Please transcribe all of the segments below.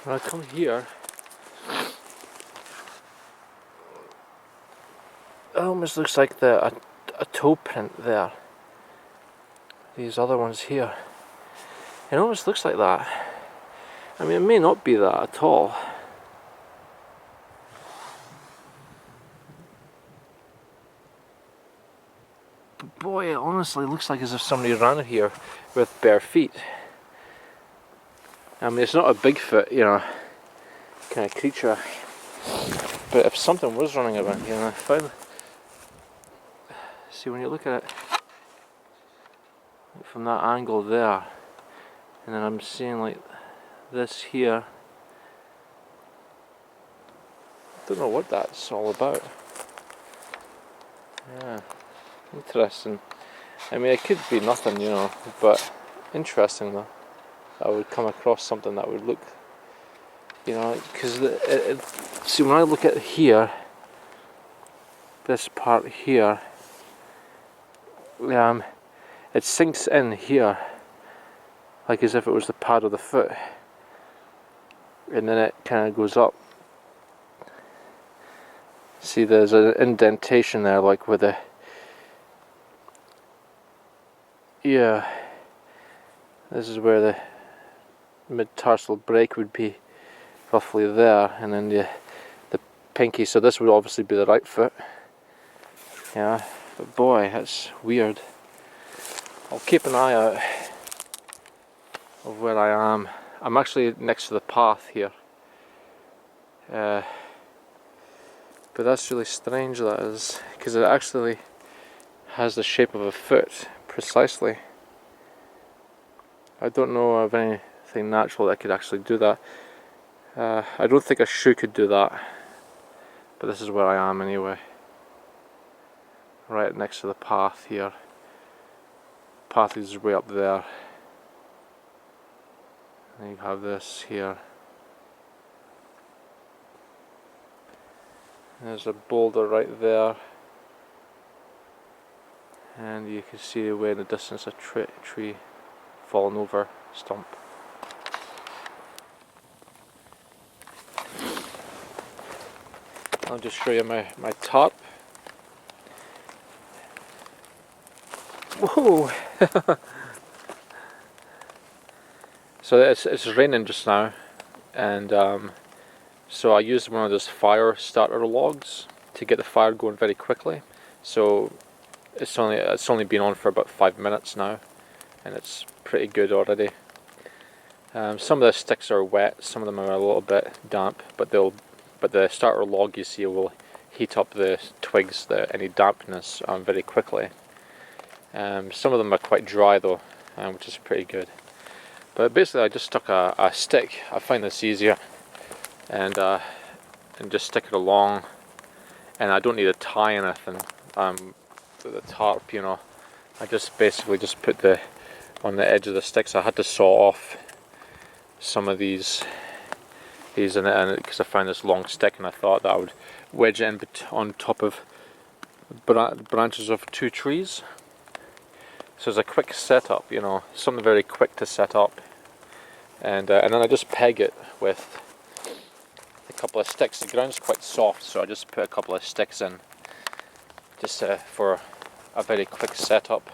When I come here, it almost looks like a toe print there. These other ones here. It almost looks like that. I mean, it may not be that at all. But boy, it honestly looks like as if somebody ran here with bare feet. I mean, it's not a Bigfoot, kind of creature. But if something was running around here, and I found... See, when you look at it from that angle there, and then I'm seeing like this here. I don't know what that's all about. Yeah, interesting. I mean, it could be nothing, but interesting though. I would come across something that would look, because see, when I look at here, this part here, it sinks in here, like as if it was the pad of the foot, and then it kind of goes up. See, there's an indentation there, like with the, this is where the mid-tarsal break would be, roughly there, and then the pinky, so this would obviously be the right foot. Yeah, but boy, that's weird. I'll keep an eye out of where I am. I'm actually next to the path here. But that's really strange, that is, because it actually has the shape of a foot, precisely. I don't know of anything natural that could actually do that. I don't think a shoe could do that, but this is where I am anyway. Right next to the path here. Path is way up there. And you have this here. There's a boulder right there, and you can see away in the distance a tree fallen over, stump. I'll just show you my tarp. Whoa! So it's raining just now, and so I used one of those fire starter logs to get the fire going very quickly. So it's only been on for about 5 minutes now, and it's pretty good already. Some of the sticks are wet, some of them are a little bit damp, but the starter log, you see, will heat up the twigs, any dampness, very quickly. Some of them are quite dry though, which is pretty good. But basically I just stuck a stick. I find this easier, and just stick it along, and I don't need to tie anything to the tarp, I just basically just put on the edge of the sticks. I had to saw off some of these in it, because I found this long stick, and I thought that I would wedge it in on top of branches of 2 trees. So it's a quick setup, something very quick to set up, and then I just peg it with a couple of sticks. The ground's quite soft, so I just put a couple of sticks in, just for a very quick setup.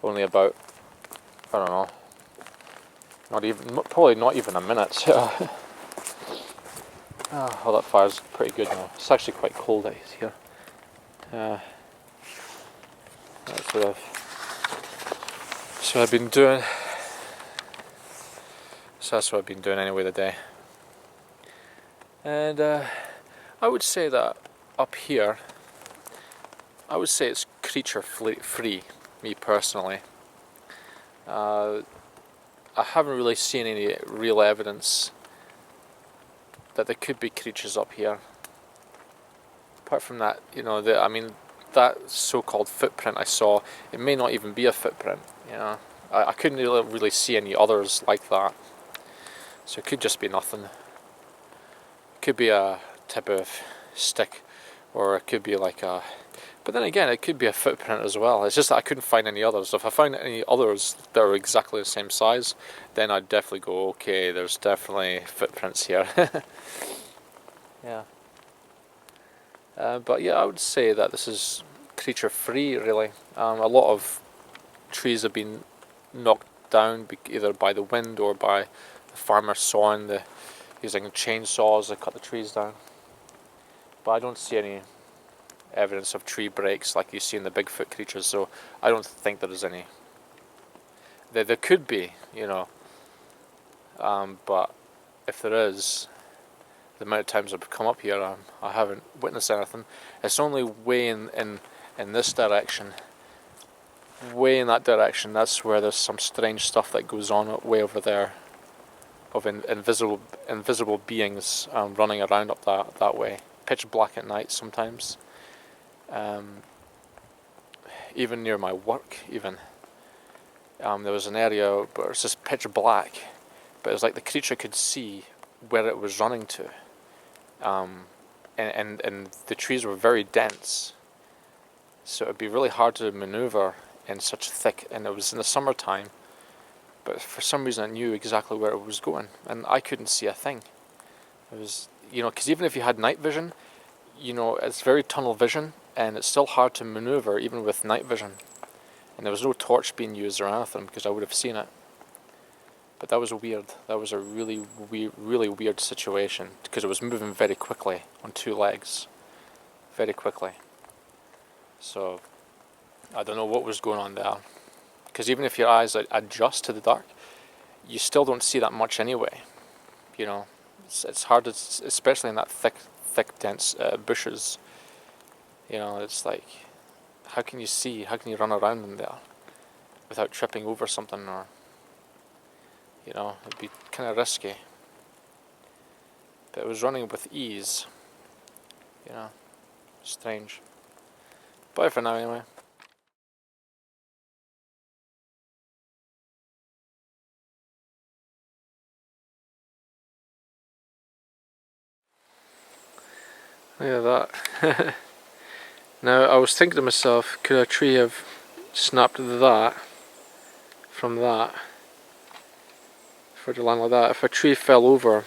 Only about, I don't know, probably not even a minute. Oh, that fire's pretty good now. It's actually quite cold out here. That's what I've been doing. So that's what I've been doing anyway today. And I would say that up here, I would say it's creature free, me personally. I haven't really seen any real evidence that there could be creatures up here. Apart from that, that so-called footprint I saw, it may not even be a footprint. I couldn't really see any others like that. So it could just be nothing. It could be a type of stick, or it could be like But then again, it could be a footprint as well. It's just that I couldn't find any others. If I found any others that are exactly the same size, then I'd definitely go, okay, there's definitely footprints here. Yeah. But yeah, I would say that this is creature free, really. A lot of trees have been knocked down either by the wind or by the farmer using chainsaws to cut the trees down. But I don't see any evidence of tree breaks like you see in the Bigfoot creatures, so I don't think there is any. There could be, but if there is, the amount of times I've come up here, I haven't witnessed anything. It's only way in this direction, way in that direction. That's where there's some strange stuff that goes on way over there, of invisible beings running around up that way. Pitch black at night sometimes. Even near my work, there was an area where it's just pitch black, but it was like the creature could see where it was running to. And the trees were very dense, so it would be really hard to maneuver in such thick, and it was in the summertime, but for some reason I knew exactly where it was going, and I couldn't see a thing. It was, because even if you had night vision, it's very tunnel vision, and it's still hard to maneuver even with night vision. And there was no torch being used or anything because I would have seen it. But that was weird. That was a really weird situation because it was moving very quickly on two legs. Very quickly. So, I don't know what was going on there. Because even if your eyes adjust to the dark, you still don't see that much anyway. It's hard, especially in that thick, dense bushes. It's like, how can you see? How can you run around in there without tripping over something, or it'd be kind of risky. But it was running with ease. Strange. Bye for now, anyway. Look at that. Now, I was thinking to myself, could a tree have snapped that from that for it to land like that? If a tree fell over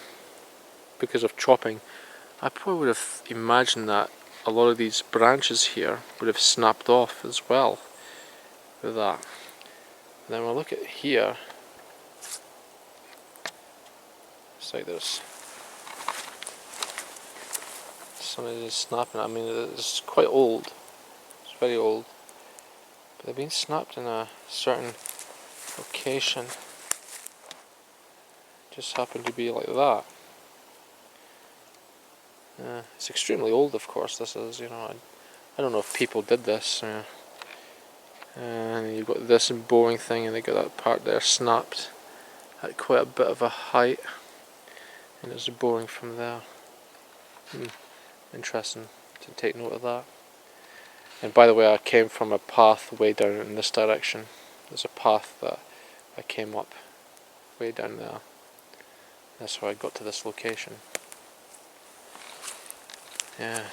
because of chopping, I probably would have imagined that a lot of these branches here would have snapped off as well with that. And then when I look at here, it's like there's something is snapping. I mean, it's quite old. It's very old. But they've been snapped in a certain location. Just happened to be like that. It's extremely old, of course. This is, I don't know if people did this. And you've got this bowing thing, and they got that part there snapped at quite a bit of a height, and there's a bowing from there. Interesting to take note of that. And by the way, I came from a path way down in this direction. There's a path that I came up way down there. That's how I got to this location. Yeah.